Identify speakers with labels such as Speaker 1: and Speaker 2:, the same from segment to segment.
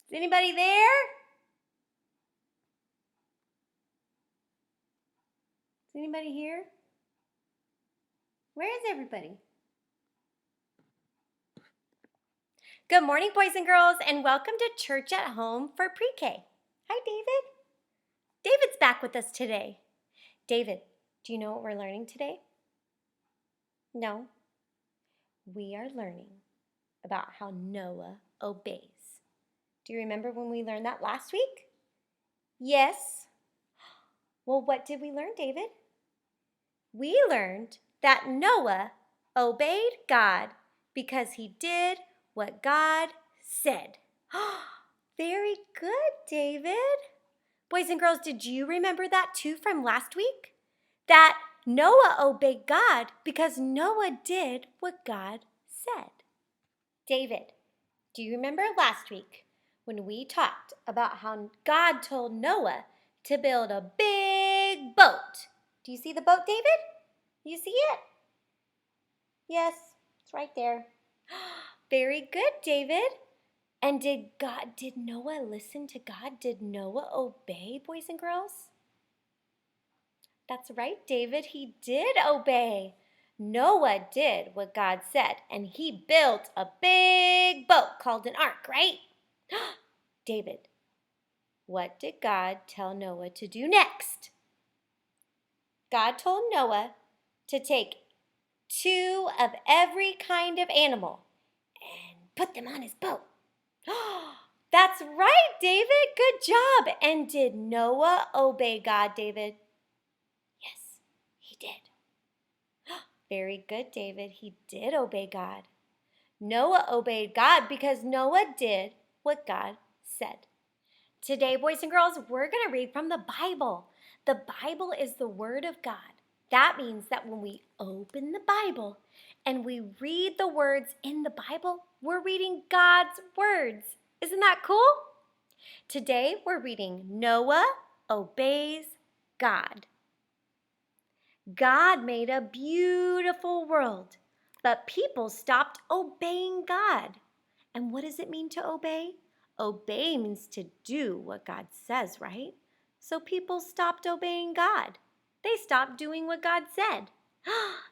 Speaker 1: Is anybody there? Is anybody here? Where is everybody? Good morning, boys and girls, and welcome to Church at Home for PreK. Hi, David. David's back with us today. David, do you know what we're learning today? No. We are learning about how Noah obeys. Do you remember when we learned that last week? Yes. Well, what did we learn, David? We learned that Noah obeyed God because he did what God said. Very good, David. Boys and girls, did you remember that too from last week? That Noah obeyed God because Noah did what God said. David, do you remember last week when we talked about how God told Noah to build a big boat? Do you see the boat, David? You see it? Yes, it's right there. Very good, David. And did Noah listen to God? Did Noah obey, boys and girls? That's right, David. He did obey. Noah did what God said, and he built a big boat called an ark, right? David, what did God tell Noah to do next? God told Noah to take 2 of every kind of animal and put them on his boat. That's right, David. Good job. And did Noah obey God, David? Yes, he did. Very good, David. He did obey God. Noah obeyed God because Noah did what God said. Today, boys and girls, we're going to read from the Bible. The Bible is the Word of God. That means that when we open the Bible and we read the words in the Bible, we're reading God's words. Isn't that cool? Today, we're reading Noah Obeys God. God made a beautiful world, but people stopped obeying God. And what does it mean to obey? Obey means to do what God says, right? So people stopped obeying God. They stopped doing what God said.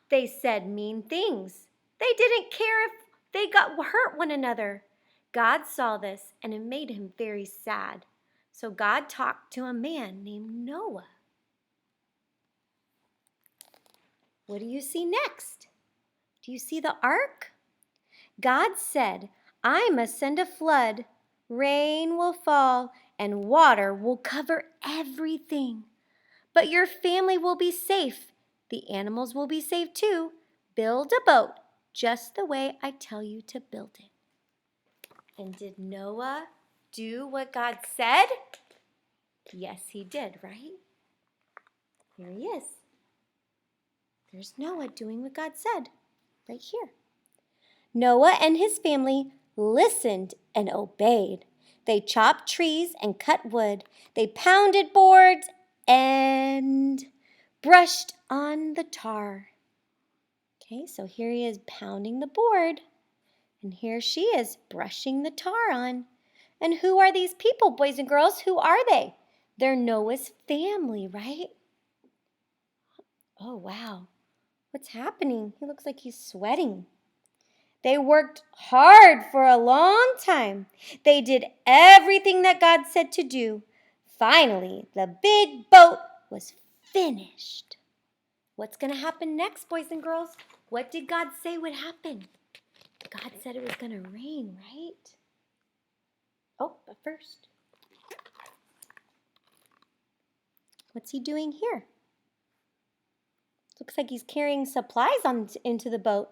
Speaker 1: They said mean things. They didn't care if they got hurt one another. God saw this and it made him very sad. So God talked to a man named Noah. What do you see next? Do you see the ark? God said, I must send a flood. Rain will fall and water will cover everything. But your family will be safe. The animals will be safe too. Build a boat just the way I tell you to build it. And did Noah do what God said? Yes, he did, right? Here he is. There's Noah doing what God said, right here. Noah and his family listened and obeyed. They chopped trees and cut wood. They pounded boards and brushed on the tar. Okay, so here he is pounding the board. And here she is brushing the tar on. And who are these people, boys and girls? Who are they? They're Noah's family, right? Oh, wow. What's happening? He looks like he's sweating. They worked hard for a long time. They did everything that God said to do. Finally, the big boat was finished. What's going to happen next, boys and girls? What did God say would happen? God said it was going to rain, right? Oh, but first, what's he doing here? Looks like he's carrying supplies into the boat.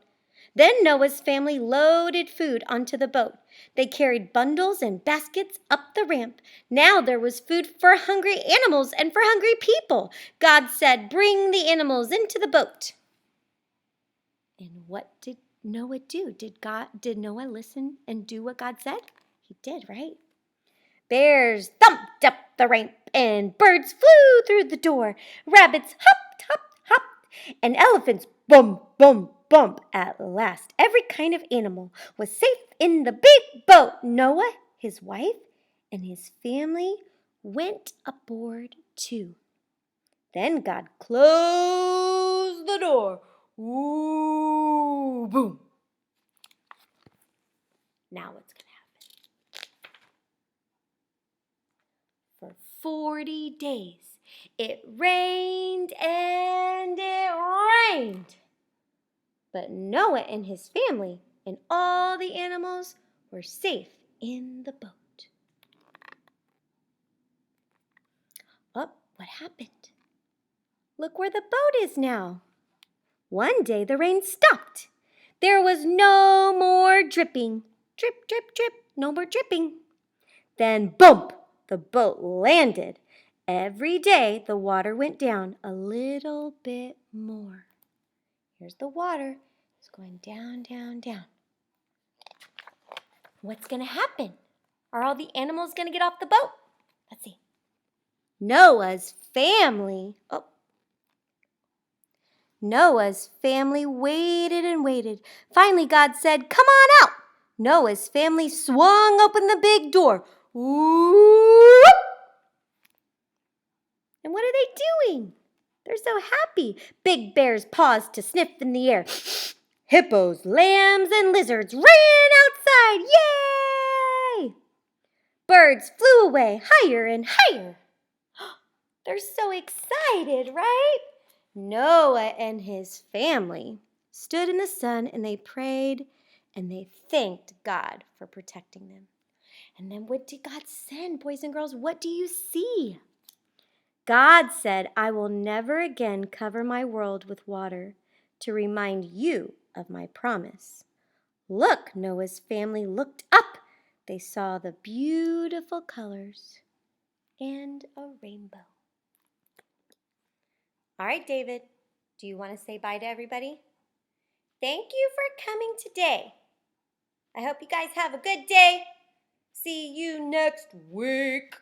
Speaker 1: Then Noah's family loaded food onto the boat. They carried bundles and baskets up the ramp. Now there was food for hungry animals and for hungry people. God said, bring the animals into the boat. And what did Noah do? Did Noah listen and do what God said? He did, right? Bears thumped up the ramp and birds flew through the door. Rabbits hopped, hopped, hopped, and elephants bump, bump, bump. At last, every kind of animal was safe in the big boat. Noah, his wife, and his family went aboard too. Then God closed the door. Ooh, boom. Now what's going to happen? For 40 days, it rained and it rained. But Noah and his family and all the animals were safe in the boat. Oh, what happened? Look where the boat is now. One day the rain stopped. There was no more dripping. Drip, drip, drip, no more dripping. Then, bump, the boat landed. Every day the water went down a little bit more. Here's the water. It's going down, down, down. What's going to happen? Are all the animals going to get off the boat? Let's see. Noah's family waited and waited. Finally, God said, "Come on out." Noah's family swung open the big door. Whoop! And what are they doing? They're so happy. Big bears paused to sniff in the air. Hippos, lambs, and lizards ran outside. Yay! Birds flew away higher and higher. They're so excited, right? Noah and his family stood in the sun and they prayed and they thanked God for protecting them. And then what did God send, boys and girls? What do you see? God said, "I will never again cover my world with water to remind you of my promise." Look, Noah's family looked up. They saw the beautiful colors and a rainbow. All right, David, do you want to say bye to everybody? Thank you for coming today. I hope you guys have a good day. See you next week.